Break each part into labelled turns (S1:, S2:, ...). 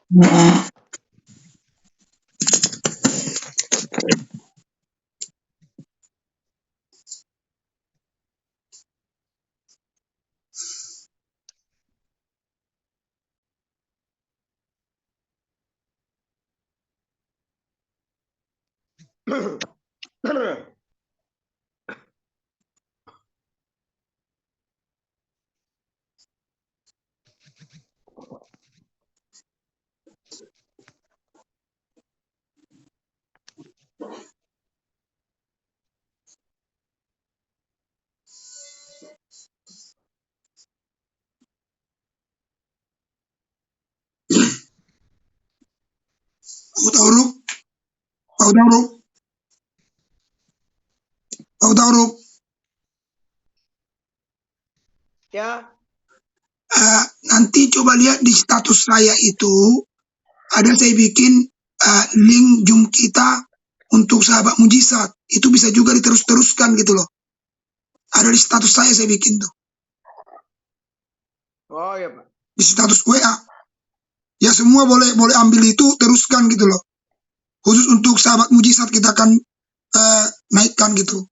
S1: Mm-mm. Tahu tahu Ruk, tahu tahu Ruk, tahu tahu Ruk.
S2: Ya,
S1: Nanti coba lihat di status saya itu ada saya bikin link Zoom kita untuk sahabat mujizat. Itu bisa juga diterus-teruskan gitu loh. Ada di status saya bikin tuh.
S2: oh ya Pak.
S1: Di status WA. Ya semua boleh ambil itu, teruskan gitu loh. Khusus untuk sahabat mujizat kita akan naikkan gitu.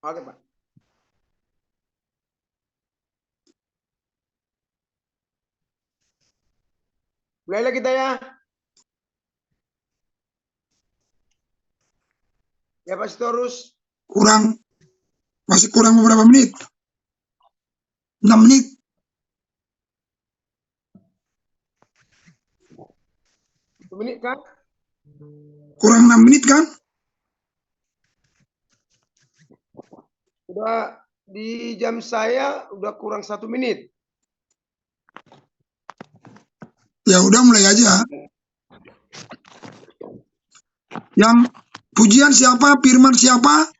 S2: Oke Pak. Mulailah kita ya. Ya Pak Sitorus.
S1: Masih kurang beberapa menit. 6 menit.
S2: Menit kan?
S1: Kurang 6 menit kan?
S2: Udah di jam saya udah kurang 1 menit.
S1: Ya udah mulai aja. Yang pujian siapa? Firman siapa?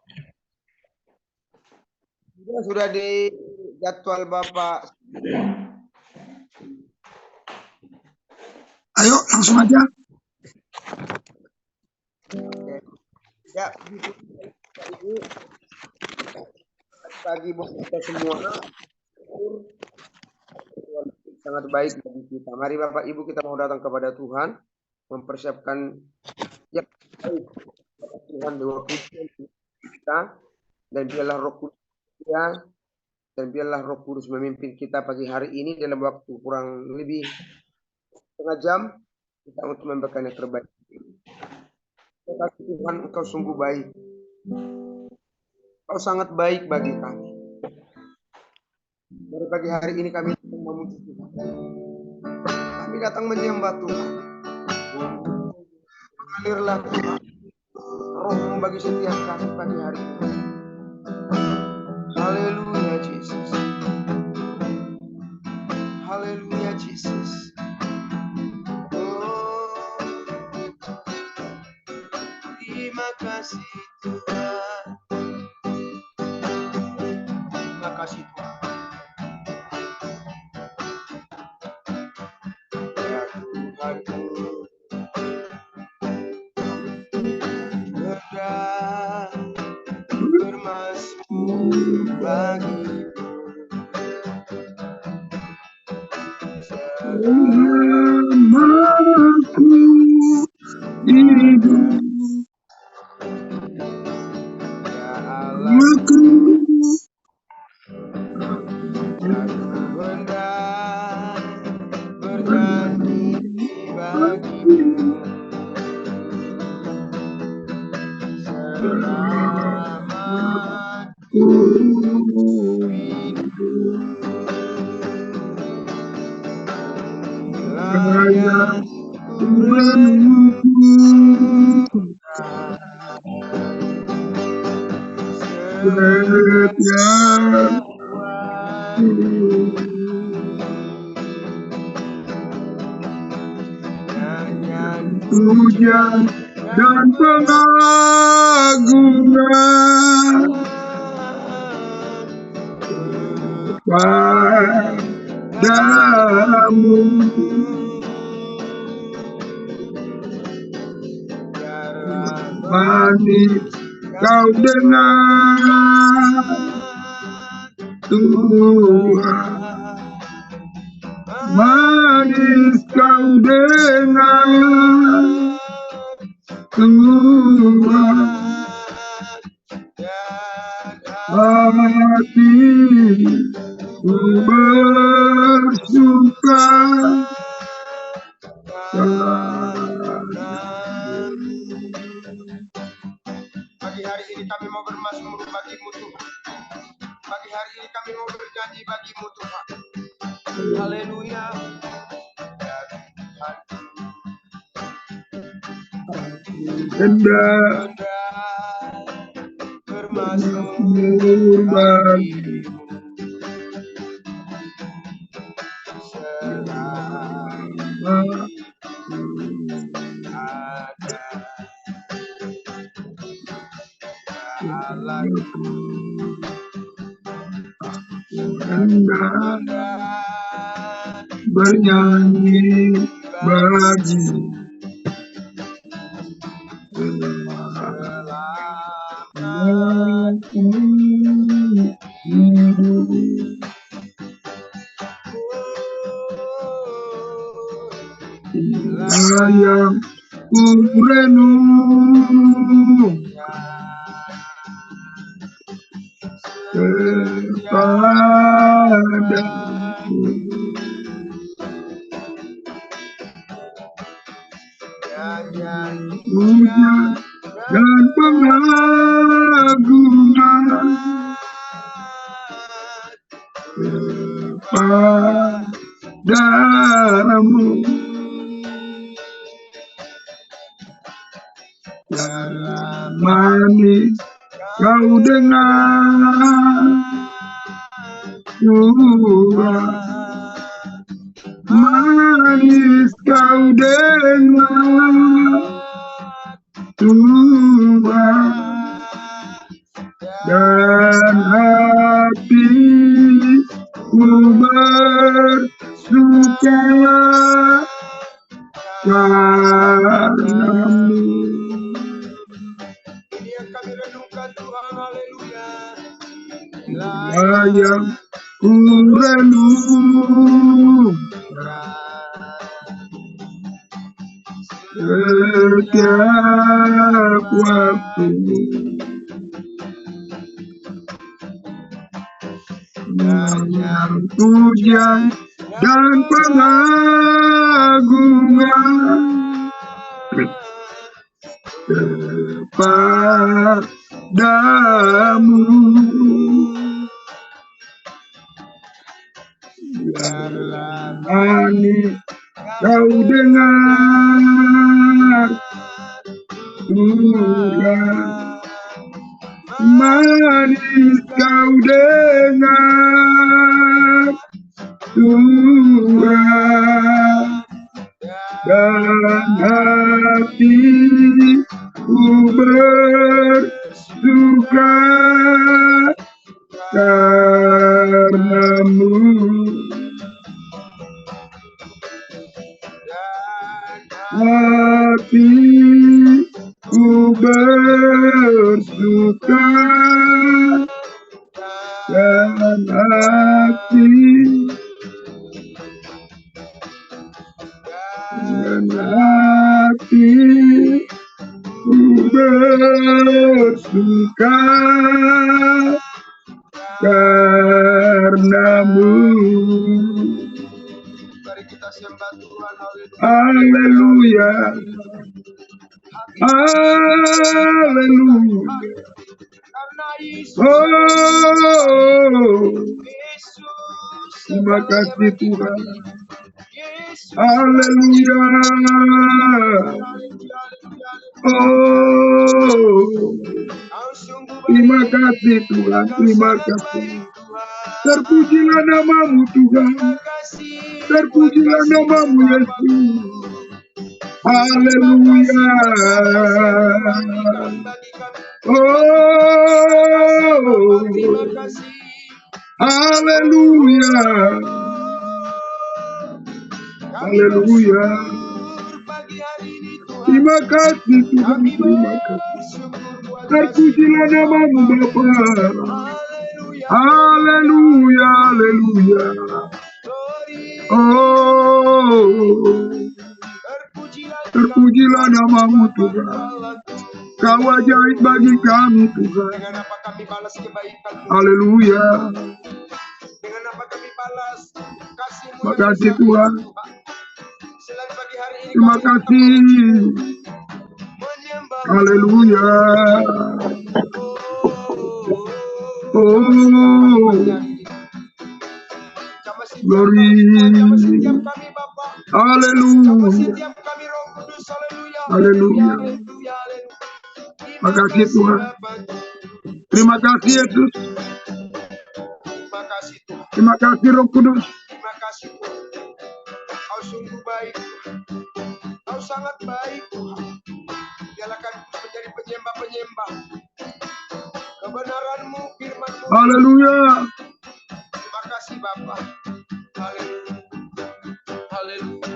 S2: Sudah di jadwal Bapak.
S1: Ayo langsung aja.
S2: Ya, Ibu. Pagi buat kita semua. Sangat baik bagi kita. Mari Bapak Ibu kita mau datang kepada Tuhan, mempersiapkan yang baik Tuhan kita, dan biarlah Roh Kudus ya, dan biarlah Roh Kudus memimpin kita pagi hari ini dalam waktu kurang lebih setengah jam kita untuk memberikan yang terbaik. Terima kasih Tuhan, Engkau sungguh baik. Engkau sangat baik bagi kami. Dari pagi hari ini kami memuji Tuhan. Kami datang menyembah Tuhan. Mengalirlah Tuhan Roh bagi setiap kami pagi hari ini. Haleluya Yesus. Haleluya Yesus. Oh, terima kasih Tuhan. Terima kasih Tuhan. Ya Tuhanku, berdah bermasmur bagimu.
S1: Selamaku hidup.
S2: Ya Allah,
S1: Aku
S2: hendak bernyanyi bagimu. Selamatku layan
S1: pujian dan pengagungan padamu. Manis kau dengar Tuhan manis kau dengar Tuhan, hatiku bersuka.
S2: Pagi hari ini kami mau bermazmur bagimu Tuhan. Pagi hari ini kami mau bernyanyi bagimu Tuhan. Haleluya.
S1: Hendak bermazmur bagimu. Hendak bernyanyi bagimu. Yang ku renung kepadamu, pujian dan pengagungan kepadamu. Manis kau dengar Tuhan, manis kau dengar Tuhan, dan hatiku bersuka karena-Mu.
S2: Ini yang kami renungkan Tuhan, haleluya.
S1: Yang ku renung setiap waktu, yang pujian dan pengagungan kepadamu. Manis kau dengar Tuhan, manis kau dengar Tuhan, dan hatiku bersuka karena-Mu. Hatiku bersuka dan hatiku bersuka karena-Mu.
S2: Mari kita sembah Tuhan,
S1: Haleluya, haleluya. Oh, terima kasih Tuhan. Haleluya. Oh, terima kasih Tuhan, terima kasih. Terpujilah nama-Mu Tuhan, terpujilah nama-Mu Yesus. Haleluya. Oh, haleluya. Haleluya. Terima kasih Tuhan, terima kasih. Terpujilah nama-Mu Bapa. Haleluya, haleluya. Oh, terpujilah namamu Tuhan. Kau ajaib bagi kami Tuhan.
S2: Dengan apa kami balas kebaikan?
S1: Haleluya.
S2: Dengan apa kami balas kasih-Mu yang
S1: Makasih
S2: besar,
S1: Tuhan.
S2: Selain pagi hari ini
S1: Terima
S2: kami
S1: kasih.
S2: menyembah.
S1: Haleluya. Oh, glory.
S2: Setiap kami Bapa.
S1: Haleluya.
S2: Setiap kami Roh Kudus. Haleluya.
S1: Haleluya.
S2: Haleluya.
S1: Makasih Tuhan. Terima kasih Yesus.
S2: Terima kasih Tuhan.
S1: Terima kasih Roh Kudus.
S2: Terima kasih Tuhan. Kau sungguh baik Tuhan. Kau sangat baik Tuhan. Biarlah kami menjadi penyembah-penyembah kebenaran-Mu, firman-Mu.
S1: Haleluya.
S2: Terima kasih Bapa. Haleluya. Haleluya.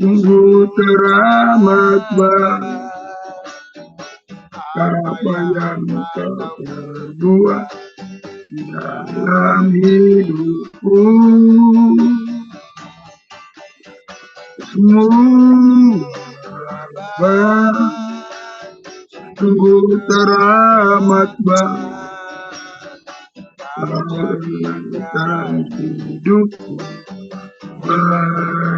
S1: Sungguh teramat baik apa yang Kau perbuat dalam hidupku. Sungguh teramat baik dalam hidupku. Berarti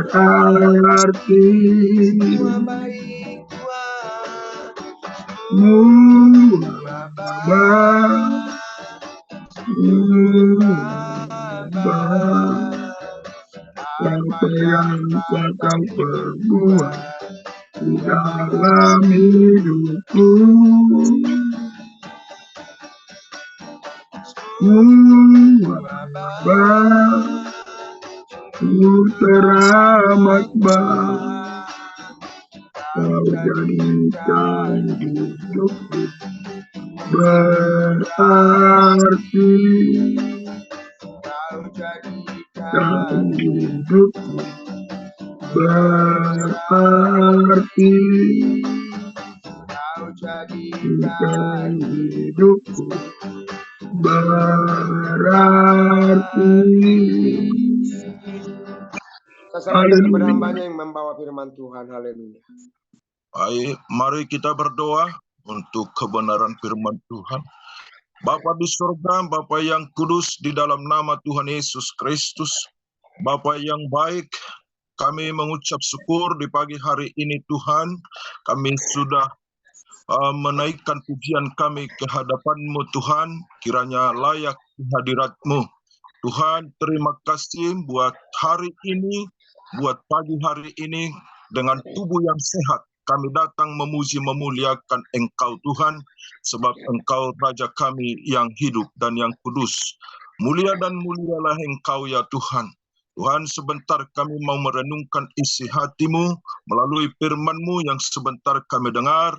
S1: apa yang Kau perbuat di dalam hidupku. Teramat baik Kau jadikan hidupku berarti. Kau jadikan hidupku berarti. Kau jadikan hidupku berarti. Sampaikan kepada hambanya yang membawa firman Tuhan. Haleluya.
S3: Baik, mari kita berdoa untuk kebenaran firman Tuhan. Bapa di surga, Bapa yang kudus, di dalam nama Tuhan Yesus Kristus, Bapa yang baik, kami mengucap syukur di pagi hari ini Tuhan. Kami sudah menaikkan pujian kami ke hadapan-Mu Tuhan, kiranya layak di hadirat-Mu. Tuhan, terima kasih buat hari ini, buat pagi hari ini, dengan tubuh yang sehat, kami datang memuji memuliakan Engkau Tuhan, sebab Engkau Raja kami yang hidup dan yang kudus. Mulia dan mulialah Engkau ya Tuhan. Tuhan, sebentar kami mau merenungkan isi hati-Mu melalui firman-Mu yang sebentar kami dengar.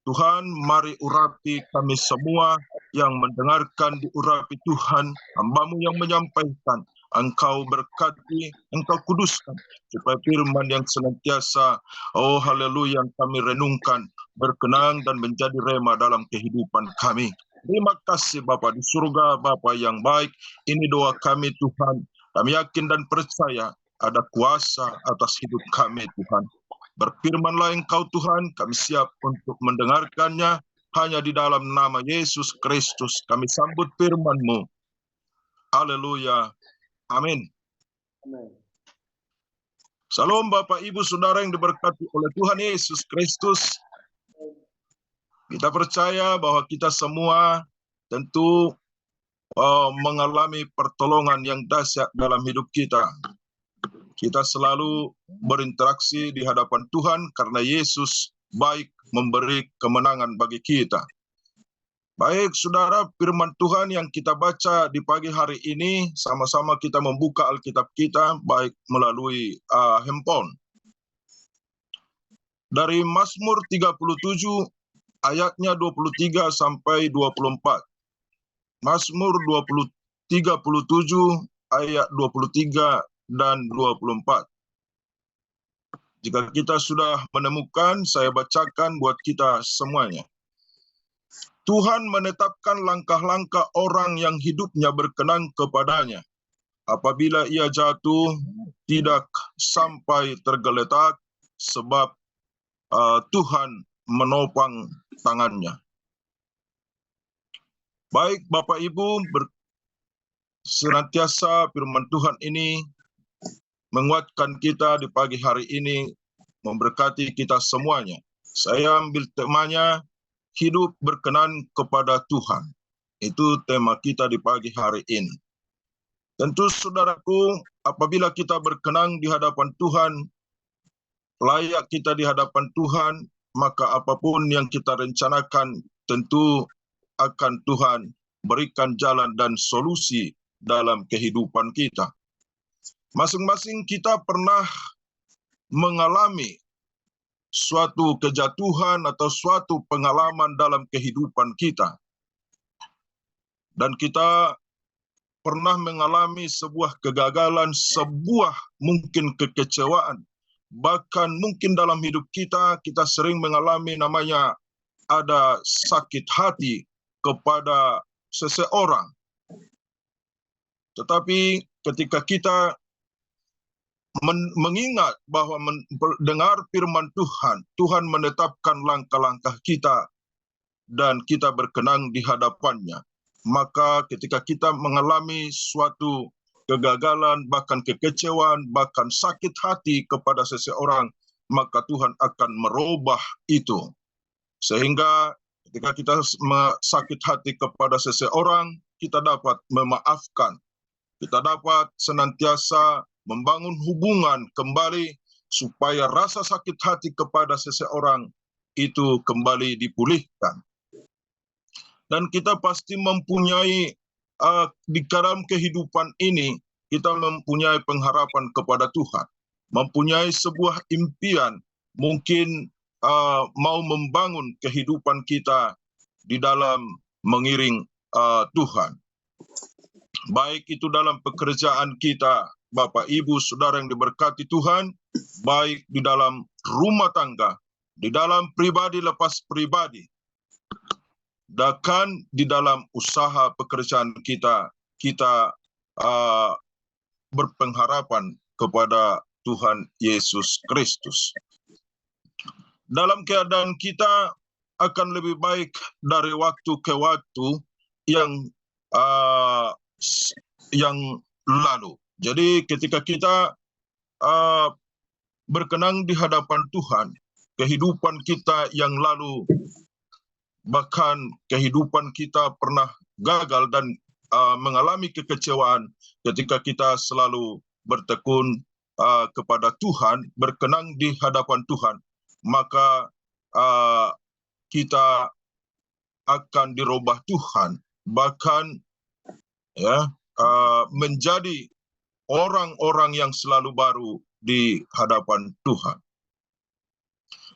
S3: Tuhan, mari urapi kami semua yang mendengarkan, diurapi Tuhan, hamba-Mu yang menyampaikan. Engkau berkati, Engkau kuduskan, supaya firman yang senantiasa, oh haleluya, yang kami renungkan, berkenan dan menjadi rema dalam kehidupan kami. Terima kasih Bapa di surga, Bapa yang baik. Ini doa kami Tuhan. Kami yakin dan percaya ada kuasa atas hidup kami Tuhan. Berfirmanlah Engkau Tuhan, kami siap untuk mendengarkannya. Hanya di dalam nama Yesus Kristus kami sambut firman-Mu. Haleluya. Amin. Salam Bapak Ibu Saudara yang diberkati oleh Tuhan Yesus Kristus. Kita percaya bahwa kita semua tentu mengalami pertolongan yang dahsyat dalam hidup kita. Kita selalu berinteraksi di hadapan Tuhan karena Yesus baik memberi kemenangan bagi kita. Baik saudara, firman Tuhan yang kita baca di pagi hari ini, sama-sama kita membuka Alkitab kita baik melalui handphone. Dari Mazmur 37 ayatnya 23 sampai 24. Mazmur 37 ayat 23 dan 24. Jika kita sudah menemukan, saya bacakan buat kita semuanya. Tuhan menetapkan langkah-langkah orang yang hidupnya berkenan kepadanya. Apabila ia jatuh, tidak sampai tergeletak, sebab Tuhan menopang tangannya. Baik Bapak Ibu, senantiasa firman Tuhan ini menguatkan kita di pagi hari ini, memberkati kita semuanya. Saya ambil temanya, hidup berkenan kepada Tuhan. Itu tema kita di pagi hari ini. Tentu saudaraku, apabila kita berkenan di hadapan Tuhan, layak kita di hadapan Tuhan, maka apapun yang kita rencanakan tentu akan Tuhan berikan jalan dan solusi dalam kehidupan kita. Masing-masing kita pernah mengalami suatu kejatuhan atau suatu pengalaman dalam kehidupan kita. Dan kita pernah mengalami sebuah kegagalan, sebuah mungkin kekecewaan. Bahkan mungkin dalam hidup kita sering mengalami namanya ada sakit hati kepada seseorang. Tetapi ketika kita mengingat bahwa mendengar firman Tuhan, Tuhan menetapkan langkah-langkah kita dan kita berkenan di hadapannya. Maka ketika kita mengalami suatu kegagalan, bahkan kekecewaan, bahkan sakit hati kepada seseorang, maka Tuhan akan merubah itu. Sehingga ketika kita sakit hati kepada seseorang, kita dapat memaafkan. Kita dapat senantiasa membangun hubungan kembali supaya rasa sakit hati kepada seseorang itu kembali dipulihkan. Dan kita pasti mempunyai di dalam kehidupan ini, kita mempunyai pengharapan kepada Tuhan. Mempunyai sebuah impian, mungkin mau membangun kehidupan kita di dalam mengiring Tuhan. Baik itu dalam pekerjaan kita, Bapak, Ibu, Saudara yang diberkati Tuhan, baik di dalam rumah tangga, di dalam pribadi lepas pribadi, bahkan di dalam usaha pekerjaan kita berpengharapan kepada Tuhan Yesus Kristus. Dalam keadaan kita akan lebih baik dari waktu ke waktu yang lalu. Jadi ketika kita berkenan di hadapan Tuhan, kehidupan kita yang lalu, bahkan kehidupan kita pernah gagal dan mengalami kekecewaan ketika kita selalu bertekun kepada Tuhan, berkenan di hadapan Tuhan, maka kita akan dirubah Tuhan, bahkan menjadi orang-orang yang selalu baru di hadapan Tuhan.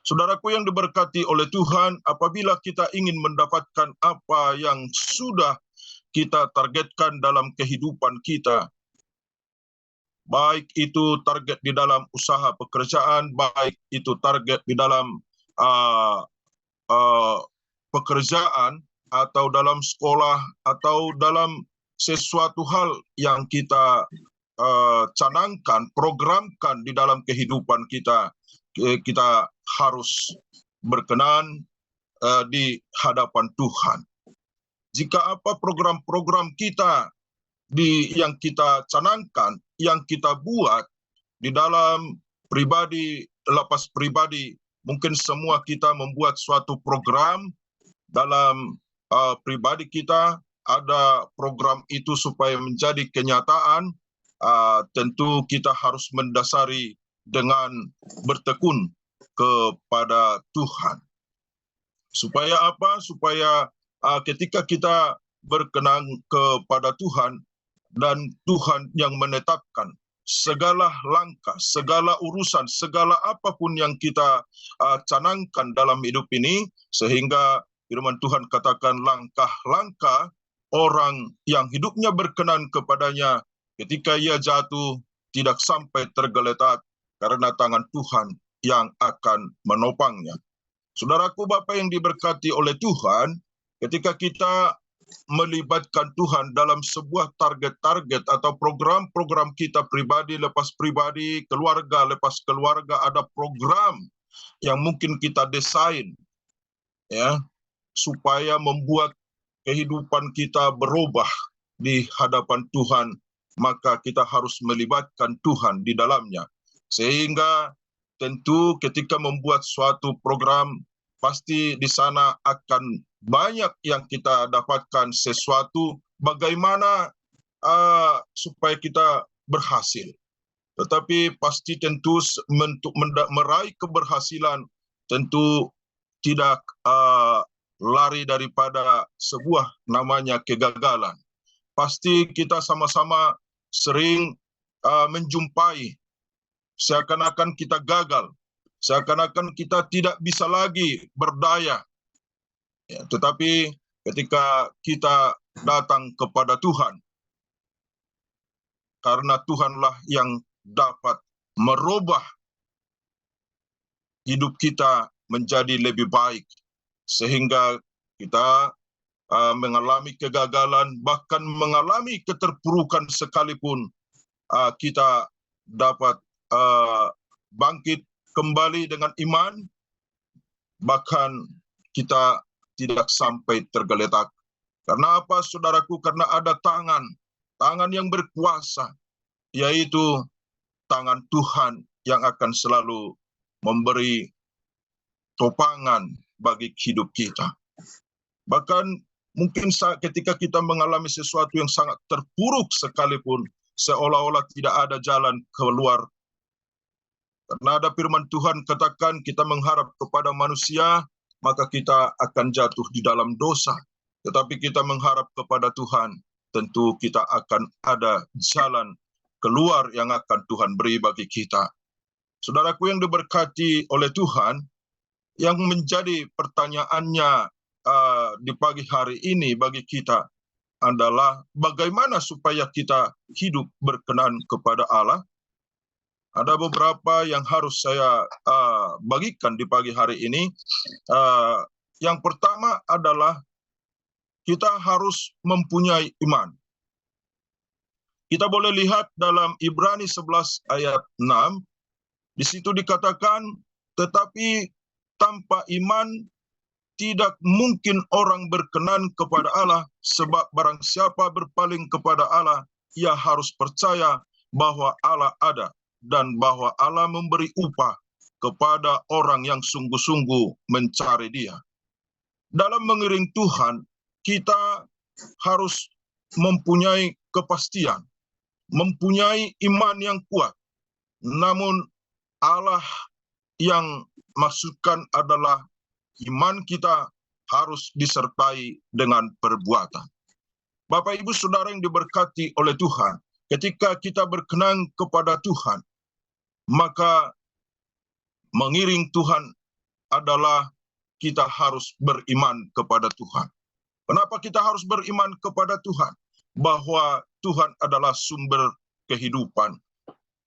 S3: Saudaraku yang diberkati oleh Tuhan, apabila kita ingin mendapatkan apa yang sudah kita targetkan dalam kehidupan kita, baik itu target di dalam usaha pekerjaan, baik itu target di dalam pekerjaan, atau dalam sekolah, atau dalam sesuatu hal yang kita canangkan, programkan di dalam kehidupan kita, kita harus berkenan di hadapan Tuhan. Jika apa program-program kita yang kita canangkan, yang kita buat di dalam pribadi, lepas pribadi, mungkin semua kita membuat suatu program dalam pribadi kita, ada program itu supaya menjadi kenyataan, tentu kita harus mendasari dengan bertekun kepada Tuhan. Supaya apa? Supaya ketika kita berkenan kepada Tuhan, dan Tuhan yang menetapkan segala langkah, segala urusan, segala apapun yang kita canangkan dalam hidup ini, sehingga firman Tuhan katakan langkah-langkah orang yang hidupnya berkenan kepadanya, ketika ia jatuh tidak sampai tergeletak, karena tangan Tuhan yang akan menopangnya. Saudaraku, Bapak yang diberkati oleh Tuhan, ketika kita melibatkan Tuhan dalam sebuah target-target atau program-program kita pribadi lepas pribadi, keluarga lepas keluarga, ada program yang mungkin kita desain ya supaya membuat kehidupan kita berubah di hadapan Tuhan, maka kita harus melibatkan Tuhan di dalamnya. Sehingga tentu ketika membuat suatu program, pasti di sana akan banyak yang kita dapatkan sesuatu bagaimana supaya kita berhasil. Tetapi pasti tentu untuk meraih keberhasilan tentu tidak lari daripada sebuah namanya kegagalan. Pasti kita sama-sama sering menjumpai seakan-akan kita gagal, seakan-akan kita tidak bisa lagi berdaya. Ya, tetapi ketika kita datang kepada Tuhan, karena Tuhanlah yang dapat merubah hidup kita menjadi lebih baik, sehingga kita mengalami kegagalan, bahkan mengalami keterpurukan sekalipun, kita dapat bangkit kembali dengan iman, bahkan kita tidak sampai tergeletak. Karena apa, saudaraku? Karena ada tangan yang berkuasa, yaitu tangan Tuhan yang akan selalu memberi topangan bagi hidup kita. Bahkan mungkin ketika kita mengalami sesuatu yang sangat terpuruk sekalipun, seolah-olah tidak ada jalan keluar. Karena ada firman Tuhan katakan, kita mengharap kepada manusia, maka kita akan jatuh di dalam dosa. Tetapi kita mengharap kepada Tuhan, tentu kita akan ada jalan keluar yang akan Tuhan beri bagi kita. Saudaraku yang diberkati oleh Tuhan, yang menjadi pertanyaannya di pagi hari ini bagi kita adalah bagaimana supaya kita hidup berkenan kepada Allah. Ada beberapa yang harus saya bagikan di pagi hari ini. Yang pertama adalah kita harus mempunyai iman. Kita boleh lihat dalam Ibrani 11 ayat 6, di situ dikatakan, tetapi tanpa iman tidak mungkin orang berkenan kepada Allah, sebab barang siapa berpaling kepada Allah, ia harus percaya bahwa Allah ada, dan bahwa Allah memberi upah kepada orang yang sungguh-sungguh mencari Dia. Dalam mengiring Tuhan, kita harus mempunyai kepastian, mempunyai iman yang kuat. Namun Allah yang maksudkan adalah iman kita harus disertai dengan perbuatan. Bapak, Ibu, Saudara yang diberkati oleh Tuhan, ketika kita berkenan kepada Tuhan, maka mengiring Tuhan adalah kita harus beriman kepada Tuhan. Kenapa kita harus beriman kepada Tuhan? Bahwa Tuhan adalah sumber kehidupan.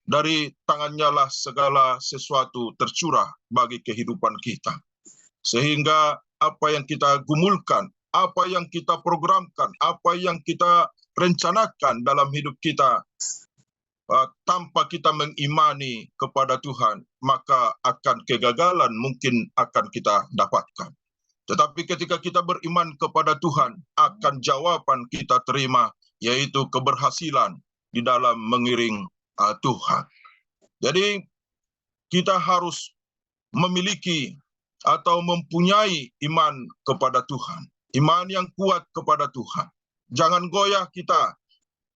S3: Dari tangannya lah segala sesuatu tercurah bagi kehidupan kita. Sehingga apa yang kita gumulkan, apa yang kita programkan, apa yang kita rencanakan dalam hidup kita, tanpa kita mengimani kepada Tuhan, maka akan kegagalan mungkin akan kita dapatkan. Tetapi ketika kita beriman kepada Tuhan, akan jawaban kita terima, yaitu keberhasilan di dalam mengiring Tuhan. Jadi kita harus memiliki atau mempunyai iman kepada Tuhan. Iman yang kuat kepada Tuhan. Jangan goyah kita.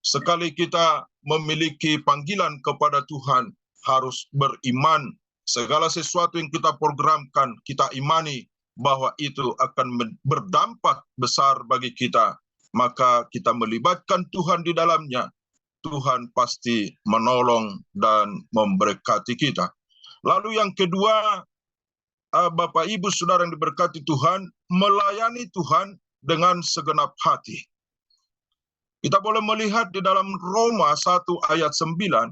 S3: Sekali kita memiliki panggilan kepada Tuhan, harus beriman. Segala sesuatu yang kita programkan, kita imani bahwa itu akan berdampak besar bagi kita. Maka kita melibatkan Tuhan di dalamnya. Tuhan pasti menolong dan memberkati kita. Lalu yang kedua, Bapak, Ibu, Saudara yang diberkati Tuhan, melayani Tuhan dengan segenap hati. Kita boleh melihat di dalam Roma 1 ayat 9,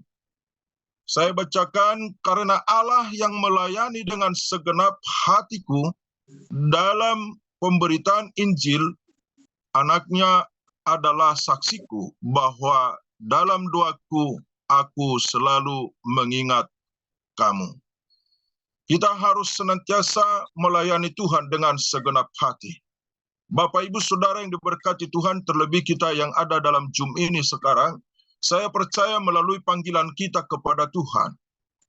S3: saya bacakan, karena Allah yang melayani dengan segenap hatiku dalam pemberitaan Injil, anaknya adalah saksiku bahwa dalam doaku aku selalu mengingat kamu. Kita harus senantiasa melayani Tuhan dengan segenap hati. Bapak, Ibu, Saudara yang diberkati Tuhan, terlebih kita yang ada dalam Zoom ini sekarang, saya percaya melalui panggilan kita kepada Tuhan,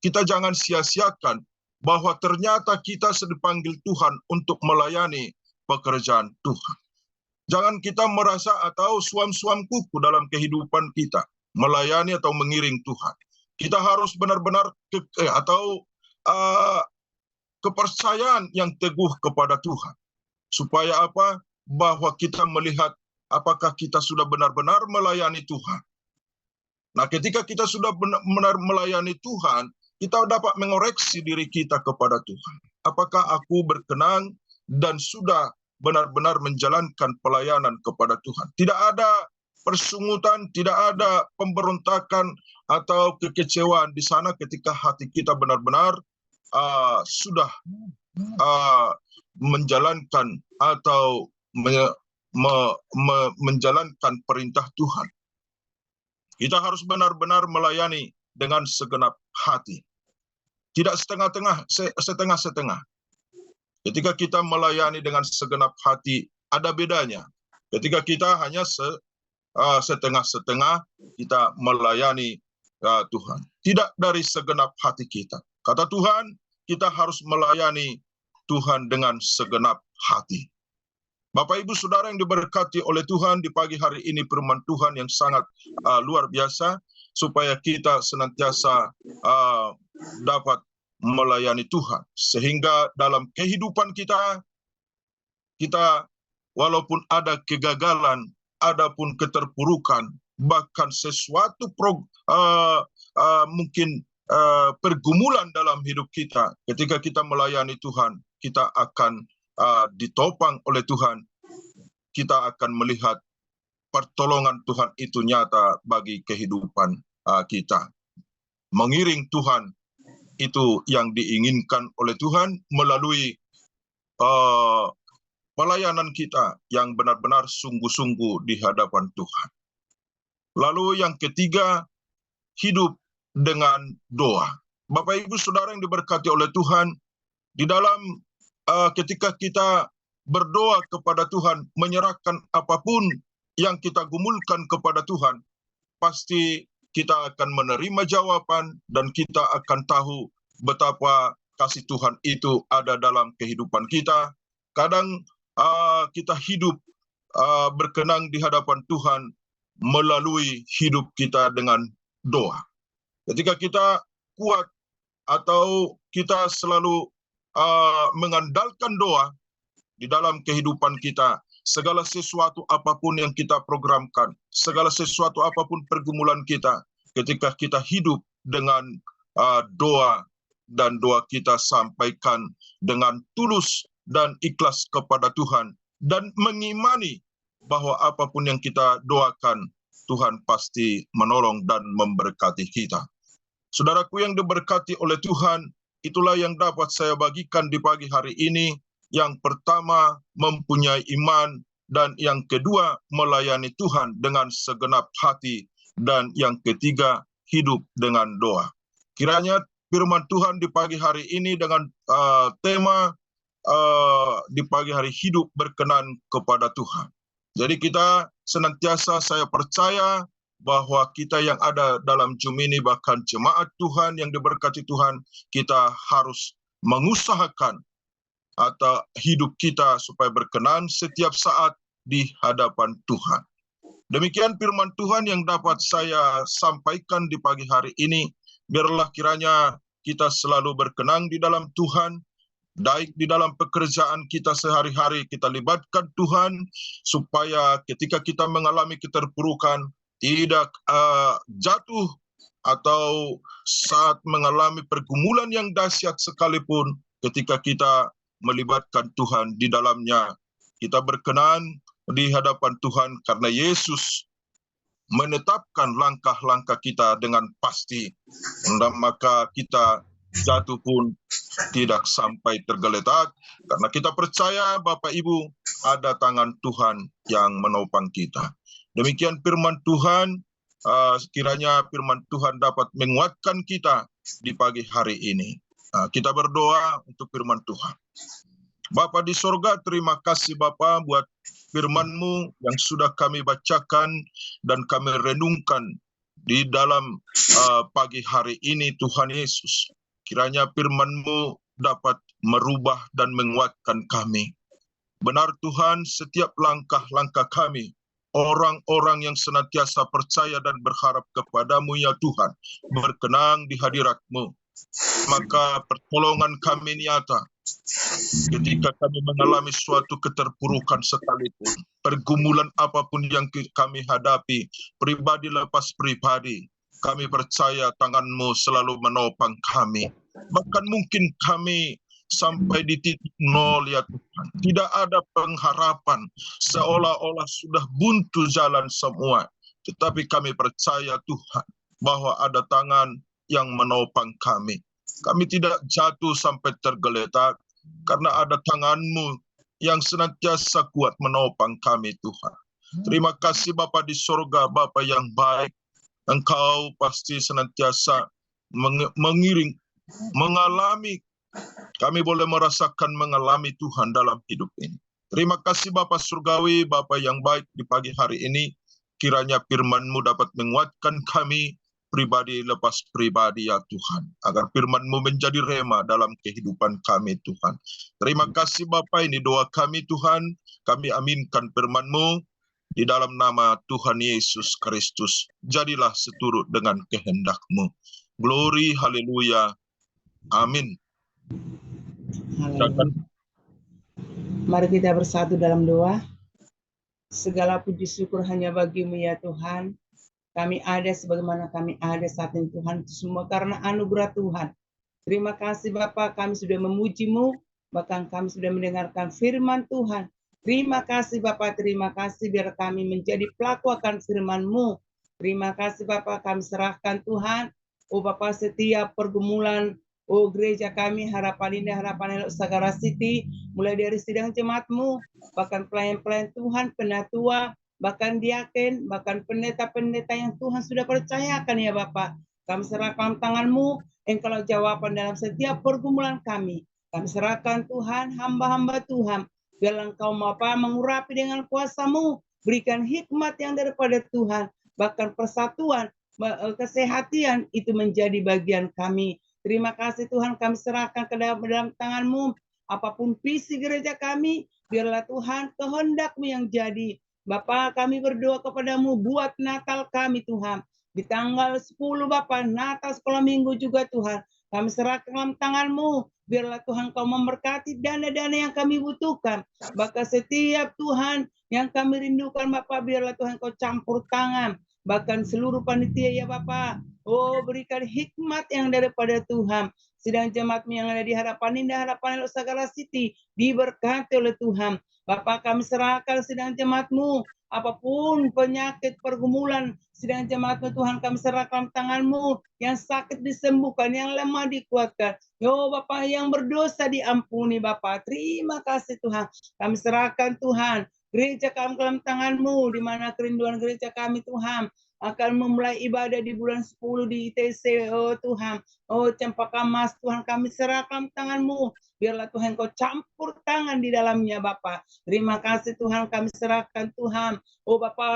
S3: kita jangan sia-siakan bahwa ternyata kita dipanggil Tuhan untuk melayani pekerjaan Tuhan. Jangan kita merasa atau suam-suam kuku dalam kehidupan kita, melayani atau mengiring Tuhan. Kita harus benar-benar kepercayaan yang teguh kepada Tuhan. Supaya apa? Bahwa kita melihat apakah kita sudah benar-benar melayani Tuhan. Nah, ketika kita sudah benar-benar melayani Tuhan, kita dapat mengoreksi diri kita kepada Tuhan. Apakah aku berkenan dan sudah benar-benar menjalankan pelayanan kepada Tuhan. Tidak ada persungutan, tidak ada pemberontakan atau kekecewaan di sana ketika hati kita benar-benar sudah menjalankan atau menjalankan perintah Tuhan. Kita harus benar-benar melayani dengan segenap hati. Tidak setengah-setengah. Ketika kita melayani dengan segenap hati, ada bedanya. Ketika kita hanya setengah-setengah, kita melayani Tuhan. Tidak dari segenap hati kita. Kata Tuhan, kita harus melayani Tuhan dengan segenap hati. Bapak, Ibu, Saudara yang diberkati oleh Tuhan, di pagi hari ini firman Tuhan yang sangat luar biasa, supaya kita senantiasa dapat melayani Tuhan. Sehingga dalam kehidupan kita walaupun ada kegagalan, ada pun keterpurukan, bahkan sesuatu mungkin pergumulan dalam hidup kita, ketika kita melayani Tuhan, kita akan ditopang oleh Tuhan, kita akan melihat pertolongan Tuhan itu nyata bagi kehidupan kita. Mengiring Tuhan itu yang diinginkan oleh Tuhan melalui pelayanan kita yang benar-benar sungguh-sungguh di hadapan Tuhan. Lalu yang ketiga, hidup dengan doa. Bapak, Ibu, Saudara yang diberkati oleh Tuhan, di dalam ketika kita berdoa kepada Tuhan, menyerahkan apapun yang kita gumulkan kepada Tuhan, pasti kita akan menerima jawaban dan kita akan tahu betapa kasih Tuhan itu ada dalam kehidupan kita. Kadang kita hidup berkenan di hadapan Tuhan melalui hidup kita dengan doa. Ketika kita kuat atau kita selalu mengandalkan doa di dalam kehidupan kita, segala sesuatu apapun yang kita programkan, segala sesuatu apapun pergumulan kita, ketika kita hidup dengan doa dan doa kita sampaikan dengan tulus dan ikhlas kepada Tuhan, dan mengimani bahwa apapun yang kita doakan, Tuhan pasti menolong dan memberkati kita. Saudaraku yang diberkati oleh Tuhan, itulah yang dapat saya bagikan di pagi hari ini. Yang pertama, mempunyai iman, dan yang kedua, melayani Tuhan dengan segenap hati, dan yang ketiga, hidup dengan doa. Kiranya firman Tuhan di pagi hari ini dengan tema di pagi hari hidup berkenan kepada Tuhan. Jadi kita senantiasa, saya percaya bahwa kita yang ada dalam Zoom ini, bahkan jemaat Tuhan yang diberkati Tuhan, kita harus mengusahakan atau hidup kita supaya berkenan setiap saat di hadapan Tuhan. Demikian firman Tuhan yang dapat saya sampaikan di pagi hari ini. Biarlah kiranya kita selalu berkenan di dalam Tuhan, baik di dalam pekerjaan kita sehari-hari, kita libatkan Tuhan, supaya ketika kita mengalami keterpurukan, tidak jatuh, atau saat mengalami pergumulan yang dahsyat sekalipun, ketika kita melibatkan Tuhan di dalamnya, kita berkenan di hadapan Tuhan karena Yesus menetapkan langkah-langkah kita dengan pasti. Dan maka kita jatuh pun tidak sampai tergeletak, karena kita percaya Bapak Ibu ada tangan Tuhan yang menopang kita. Demikian firman Tuhan, kiranya firman Tuhan dapat menguatkan kita di pagi hari ini. Kita berdoa untuk firman Tuhan. Bapa di sorga, terima kasih Bapa buat firman-Mu yang sudah kami bacakan dan kami renungkan di dalam pagi hari ini Tuhan Yesus. Kiranya firman-Mu dapat merubah dan menguatkan kami. Benar Tuhan, setiap langkah-langkah kami, orang-orang yang senantiasa percaya dan berharap kepadamu ya Tuhan, berkenang di hadirat-Mu, maka pertolongan kami nyata. Ketika kami mengalami suatu keterpurukan sekalipun, pergumulan apapun yang kami hadapi, pribadi lepas pribadi, kami percaya tangan-Mu selalu menopang kami. Bahkan mungkin kami sampai di titik nol ya Tuhan. Tidak ada pengharapan, seolah-olah sudah buntu jalan semua. Tetapi kami percaya Tuhan, bahwa ada tangan yang menopang kami. Kami tidak jatuh sampai tergeletak, karena ada tangan-Mu yang senantiasa kuat menopang kami Tuhan. Terima kasih Bapa di sorga, Bapa yang baik. Engkau pasti senantiasa mengalami, kami boleh merasakan mengalami Tuhan dalam hidup ini. Terima kasih Bapa surgawi, Bapa yang baik di pagi hari ini. Kiranya firman-Mu dapat menguatkan kami, pribadi lepas pribadi ya Tuhan, agar firman-Mu menjadi rema dalam kehidupan kami Tuhan. Terima kasih Bapa, ini doa kami Tuhan, kami aminkan firman-Mu di dalam nama Tuhan Yesus Kristus. Jadilah seturut dengan kehendak-Mu. Glory, haleluya, amin.
S4: Mari kita bersatu dalam doa. Segala puji syukur hanya bagi-Mu ya Tuhan. Kami ada sebagaimana kami ada saat ini Tuhan, itu semua karena anugerah Tuhan. Terima kasih Bapa, kami sudah memuji-Mu, bahkan kami sudah mendengarkan firman Tuhan. Terima kasih Bapa, terima kasih biar kami menjadi pelaku akan firman-Mu. Terima kasih Bapa, kami serahkan Tuhan. Oh Bapa, setiap pergumulan, oh gereja kami, Harapan Indah, Harapan Elok Sagara City, mulai dari sidang jemaat-Mu, bahkan pelayan-pelayan Tuhan, penatua, bahkan diaken, bahkan pendeta-pendeta yang Tuhan sudah percayakan ya Bapak. Kami serahkan tangan-Mu, Engkau jawaban dalam setiap pergumulan kami. Kami serahkan Tuhan, hamba-hamba Tuhan. Biarlah Engkau Bapa mengurapi dengan kuasa-Mu, berikan hikmat yang daripada Tuhan, bahkan persatuan, kesehatan itu menjadi bagian kami. Terima kasih Tuhan, kami serahkan ke dalam tangan-Mu, apapun visi gereja kami, biarlah Tuhan kehendak-Mu yang jadi. Bapa, kami berdoa kepadamu buat Natal kami Tuhan. Di tanggal 10 Bapa, Natal sekolah minggu juga Tuhan. Kami serahkan dalam tangan-Mu. Biarlah Tuhan Kau memberkati dana-dana yang kami butuhkan. Bahkan setiap Tuhan yang kami rindukan Bapa, biarlah Tuhan Kau campur tangan. Bahkan seluruh panitia ya Bapa. Oh, berikan hikmat yang daripada Tuhan. Sidang jemaat-Mu yang ada di Harapan Indah, Harapan Elok Sagara City, diberkati oleh Tuhan. Bapak, kami serahkan sidang jemaat-Mu, apapun penyakit pergumulan sidang jemaat-Mu Tuhan, kami serahkan tangan-Mu, yang sakit disembuhkan, yang lemah dikuatkan. Yo Bapak, yang berdosa diampuni Bapak. Terima kasih Tuhan. Kami serahkan Tuhan, gereja kami dalam tangan-Mu, di mana kerinduan gereja kami Tuhan akan memulai ibadah di bulan 10 di ITC, oh Tuhan. Oh Cempaka Mas Tuhan, kami serahkan tangan-Mu. Biarlah Tuhan Kau campur tangan di dalamnya Bapa. Terima kasih Tuhan, kami serahkan Tuhan. Oh Bapa,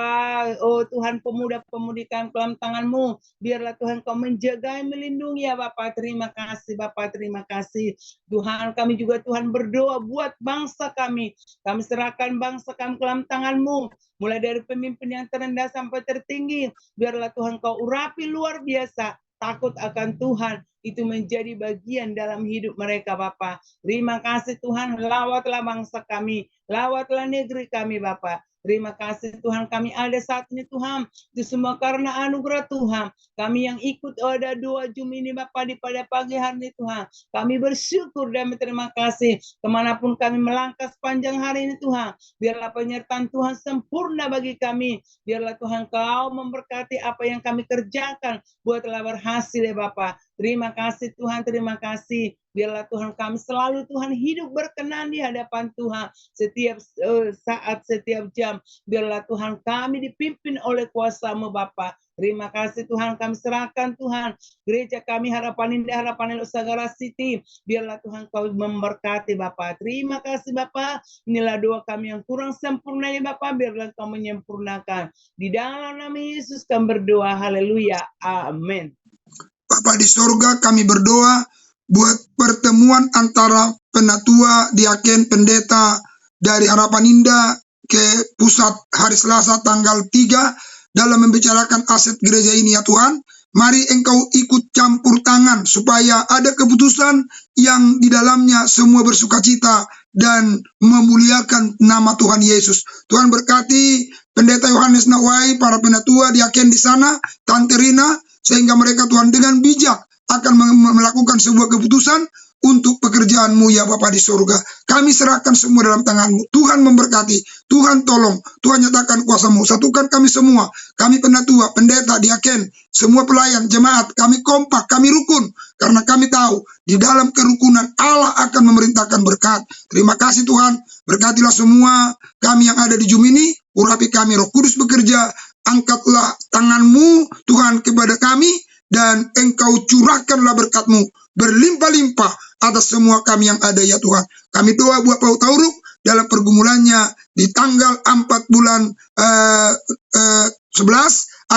S4: oh Tuhan pemuda-pemudi kami dalam tangan-Mu. Biarlah Tuhan Kau menjaga, melindungi ya Bapa. Terima kasih Bapa, terima kasih. Tuhan, kami juga Tuhan berdoa buat bangsa kami. Kami serahkan bangsa kami dalam tangan-Mu. Mulai dari pemimpin yang terendah sampai tertinggi. Biarlah Tuhan Kau urapi luar biasa. Takut akan Tuhan itu menjadi bagian dalam hidup mereka Bapa. Terima kasih Tuhan, lawatlah bangsa kami, lawatlah negeri kami Bapa. Terima kasih Tuhan, kami ada saat ini Tuhan, itu semua karena anugerah Tuhan. Kami yang ikut ada doa Zoom ini Bapa di pada pagi hari ini Tuhan. Kami bersyukur dan berterima kasih kemanapun kami melangkah sepanjang hari ini Tuhan. Biarlah penyertaan Tuhan sempurna bagi kami. Biarlah Tuhan Kau memberkati apa yang kami kerjakan, buatlah berhasil ya Bapa. Terima kasih Tuhan, terima kasih. Biarlah Tuhan kami selalu Tuhan hidup berkenan di hadapan Tuhan. Setiap saat, setiap jam. Biarlah Tuhan kami dipimpin oleh kuasa-Mu Bapa. Terima kasih Tuhan, kami serahkan Tuhan. Gereja kami Harapan Indah, Harapan Usagara City. Biarlah Tuhan Kau memberkati Bapa. Terima kasih Bapa. Inilah doa kami yang kurang sempurna ya Bapa. Biarlah Kau menyempurnakan. Di dalam nama Yesus kami berdoa. Haleluya. Amin.
S1: Bapa di sorga, kami berdoa buat pertemuan antara penatua, diaken, pendeta dari Harapan Indah ke pusat hari Selasa tanggal 3 dalam membicarakan aset gereja ini ya Tuhan. Mari Engkau ikut campur tangan supaya ada keputusan yang di dalamnya semua bersukacita dan memuliakan nama Tuhan Yesus. Tuhan berkati Pendeta Yohanes Nawai, para penatua, diaken di sana, Tante Rina, sehingga mereka Tuhan dengan bijak akan melakukan sebuah keputusan untuk pekerjaan-Mu ya Bapa di surga. Kami serahkan semua dalam tangan-Mu. Tuhan memberkati, Tuhan tolong, Tuhan nyatakan kuasa-Mu. Satukan kami semua, kami penatua, pendeta, diaken, semua pelayan, jemaat, kami kompak, kami rukun. Karena kami tahu, di dalam kerukunan Allah akan memerintahkan berkat. Terima kasih Tuhan, berkatilah semua kami yang ada di Zoom ini, urapi kami, Roh Kudus bekerja, angkatlah tangan-Mu Tuhan kepada kami, dan Engkau curahkanlah berkat-Mu berlimpah-limpah atas semua kami yang ada ya Tuhan. Kami doa buat Paul Tauruk dalam pergumulannya di tanggal 4 bulan 11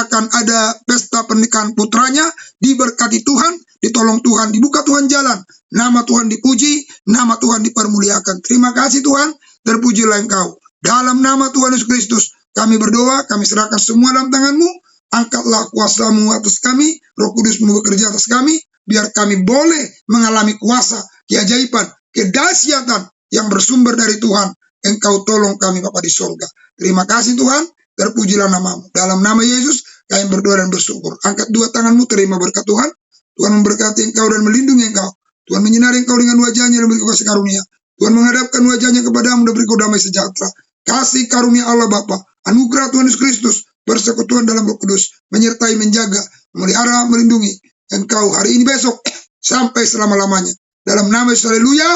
S1: akan ada pesta pernikahan putranya. Diberkati Tuhan, ditolong Tuhan, dibuka Tuhan jalan, nama Tuhan dipuji, nama Tuhan dipermuliakan. Terima kasih Tuhan, terpujilah Engkau. Dalam nama Tuhan Yesus Kristus kami berdoa, kami serahkan semua dalam tangan-Mu. Angkatlah kuasa-Mu atas kami, Roh Kudus-Mu bekerja atas kami, biar kami boleh mengalami kuasa, keajaiban, kedahsyatan yang bersumber dari Tuhan. Engkau tolong kami Bapa di surga. Terima kasih Tuhan, terpujilah nama-Mu. Dalam nama Yesus kami berdoa dan bersyukur. Angkat dua tangan-Mu, terima berkat Tuhan. Tuhan memberkati Engkau dan melindungi Engkau. Tuhan menyinari Engkau dengan wajah-Nya dan beri kasih karunia. Tuhan menghadapkan wajah-Nya kepadamu dan beri Kau damai sejahtera. Kasih karunia Allah Bapa, anugerah Tuhan Yesus Kristus, persekutuan dalam Roh Kudus, menyertai, menjaga, memelihara, melindungi Engkau hari ini, besok, sampai selama-lamanya. Dalam nama Yesus, haleluya,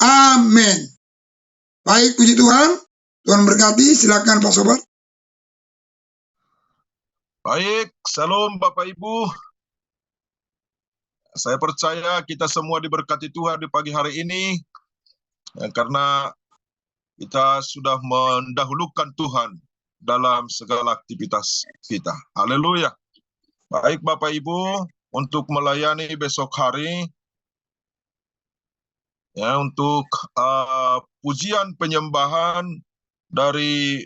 S1: amin. Baik, puji Tuhan. Tuhan berkati, silakan Pak Sobat.
S3: Baik, salam Bapak Ibu. Saya percaya kita semua diberkati Tuhan di pagi hari ini, karena kita sudah mendahulukan Tuhan dalam segala aktivitas kita. Haleluya. Baik Bapak Ibu, untuk melayani besok hari, ya, untuk pujian penyembahan dari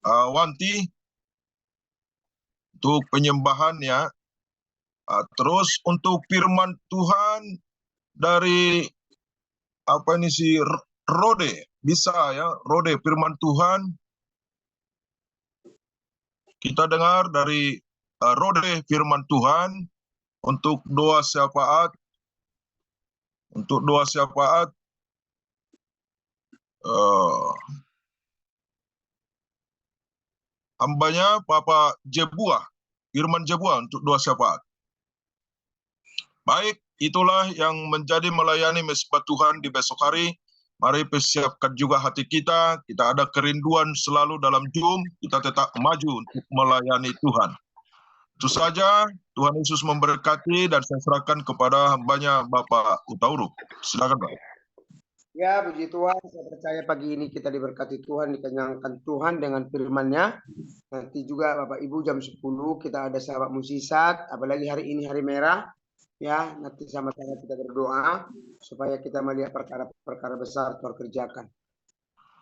S3: Wanti, untuk penyembahannya, terus untuk firman Tuhan dari Rode, bisa ya, Rode firman Tuhan. Kita dengar dari Rode firman Tuhan untuk doa syafaat. Untuk doa syafaat hambanya Bapak Jebua, firman Jebua untuk doa syafaat. Baik, itulah yang menjadi melayani mesbah Tuhan di besok hari. Mari persiapkan juga hati kita. Kita ada kerinduan selalu dalam Zoom. Kita tetap maju untuk melayani Tuhan. Itu saja. Tuhan Yesus memberkati, dan saya serahkan kepada hambanya Bapak Utauruk. Silakan Pak.
S2: Ya, puji Tuhan. Saya percaya pagi ini kita diberkati Tuhan, dikenyangkan Tuhan dengan firman-Nya. Nanti juga Bapak Ibu jam 10 kita ada sahabat musisat. Apalagi hari ini hari merah. Ya, nanti sama-sama kita berdoa supaya kita melihat perkara-perkara besar Tuhan kerjakan.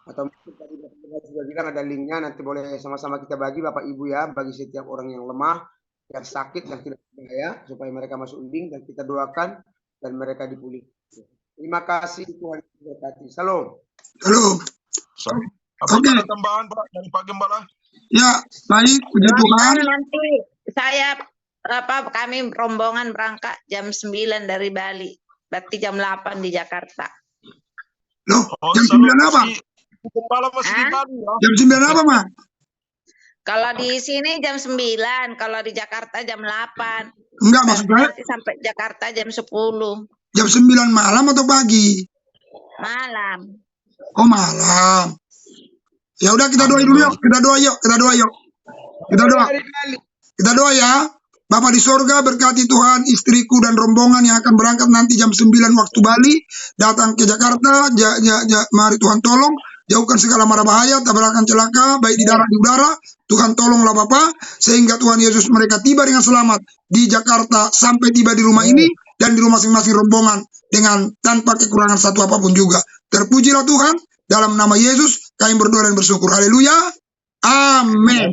S2: Atau mungkin tadi Bapak sudah bilang ada linknya, nanti boleh sama-sama kita bagi Bapak Ibu ya, bagi setiap orang yang lemah, yang sakit, yang tidak berdaya, supaya mereka masuk link dan kita doakan dan mereka dipulihkan. Terima kasih, Tuhan memberkati. Salam.
S1: Halo.
S3: Apakah ada tambahan Pak dari Pak Gembala?
S1: Ya, baik, puji Tuhan.
S5: Nanti saya kami rombongan berangkat jam 9 dari Bali. Berarti jam 8 di Jakarta.
S1: Loh, jam 9 apa?
S3: Gembala masih di Bali ya?
S1: Jam 9 apa, Ma?
S5: Kalau di sini jam 9, kalau di Jakarta jam 8.
S1: Enggak, maksud saya
S5: Nanti sampai Jakarta jam 10
S1: jam 9 malam atau pagi?
S5: malam.
S1: Oh, malam. Ya udah, kita doa dulu yuk. Kita doa yuk. Kita doa yuk. Kita doa.
S2: Dari Bali.
S1: Kita doa ya. Bapak di sorga, berkati Tuhan istriku dan rombongan yang akan berangkat nanti jam 9 waktu Bali, datang ke Jakarta. Mari Tuhan tolong, jauhkan segala mara bahaya, tabrakan celaka, baik di darat di udara. Tuhan tolonglah Bapak, sehingga Tuhan Yesus mereka tiba dengan selamat di Jakarta, sampai tiba di rumah ini dan di rumah masing-masing rombongan dengan tanpa kekurangan satu apapun juga. Terpujilah Tuhan, dalam nama Yesus kami berdoa dan bersyukur. Haleluya. Amin.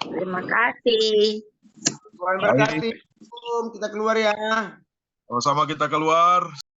S5: Terima kasih.
S2: Tuhan berkati. Kita keluar ya.
S3: Sama-sama kita keluar.